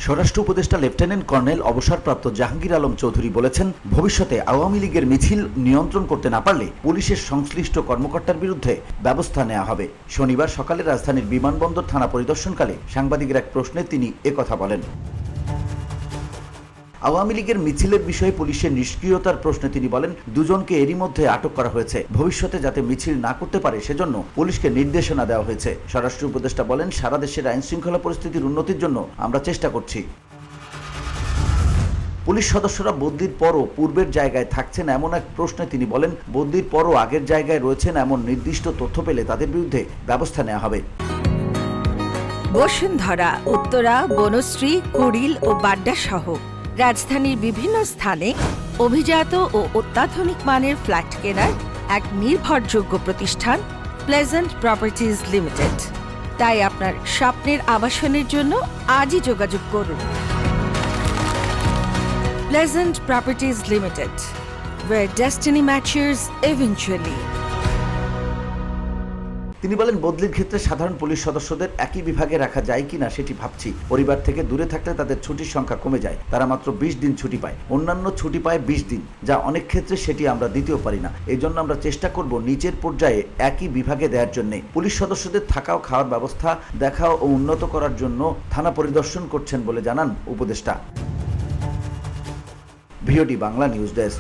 স্বরাষ্ট্র উপদেষ্টা lieutenant colonel অবসরপ্রাপ্ত জাহাঙ্গীর আলম চৌধুরী বলেছেন, ভবিষ্যতে আওয়ামী লীগের মিছিল নিয়ন্ত্রণ করতে না পারলে পুলিশের সংশ্লিষ্ট কর্মকর্তার বিরুদ্ধে ব্যবস্থা নেওয়া হবে। শনিবার সকালে রাজধানীর বিমানবন্দর থানা পরিদর্শনকালে সাংবাদিকের এক প্রশ্নে তিনি একথা বলেন। আওয়ামী লীগের মিছিলের বিষয়ে পুলিশের নিষ্ক্রিয়তার প্রশ্নে তিনি বলেন, দুজনকে এরই মধ্যে আটক করা হয়েছে। ভবিষ্যতে যাতে মিছিল না করতে পারে সেজন্য পুলিশকে নির্দেশনা দেওয়া হয়েছে। স্বরাষ্ট্র উপদেষ্টা বলেন, সারা দেশের আইন শৃঙ্খলা পরিস্থিতির উন্নতির জন্য আমরা চেষ্টা করছি। পুলিশ সদস্যরা বদলির পরও পূর্বের জায়গায় থাকছেন এমন এক প্রশ্নে তিনি বলেন, বদলির পরও আগের জায়গায় রয়েছেন এমন নির্দিষ্ট তথ্য পেলে তাদের বিরুদ্ধে ব্যবস্থা নেওয়া হবে। বসুন্ধরা, উত্তরা, বনশ্রী, কুড়িল ও বাড্ডা সহ রাজধানীর বিভিন্ন স্থানে অভিজাত ও অত্যাধুনিক মানের ফ্ল্যাট কেনার এক নির্ভরযোগ্য প্রতিষ্ঠান প্লেজেন্ট প্রপার্টিজ লিমিটেড। তাই আপনার স্বপ্নের আবাসনের জন্য আজই যোগাযোগ করুন। Pleasant properties limited, where destiny matches eventually. তিনি বলেন, বদলির ক্ষেত্রে সাধারণ পুলিশ সদস্যদের একই বিভাগে রাখা যায় কিনা সেটি ভাবছি। পরিবার থেকে দূরে থাকলে তাদের ছুটির সংখ্যা কমে যায়, তারা মাত্র 20 দিন ছুটি পায়, অন্যান্য ছুটি পায় 20 দিন, যা অনেক ক্ষেত্রে সেটি আমরা দিতেও পারি না। এই জন্য আমরা চেষ্টা করব নিচের পর্যায়ে একই বিভাগে দেওয়ার জন্য। পুলিশ সদস্যদের থাকা ও খাওয়ার ব্যবস্থা দেখা ও উন্নত করার জন্য থানা পরিদর্শন করছেন বলে জানান উপদেষ্টা। VOD Bangla news desk.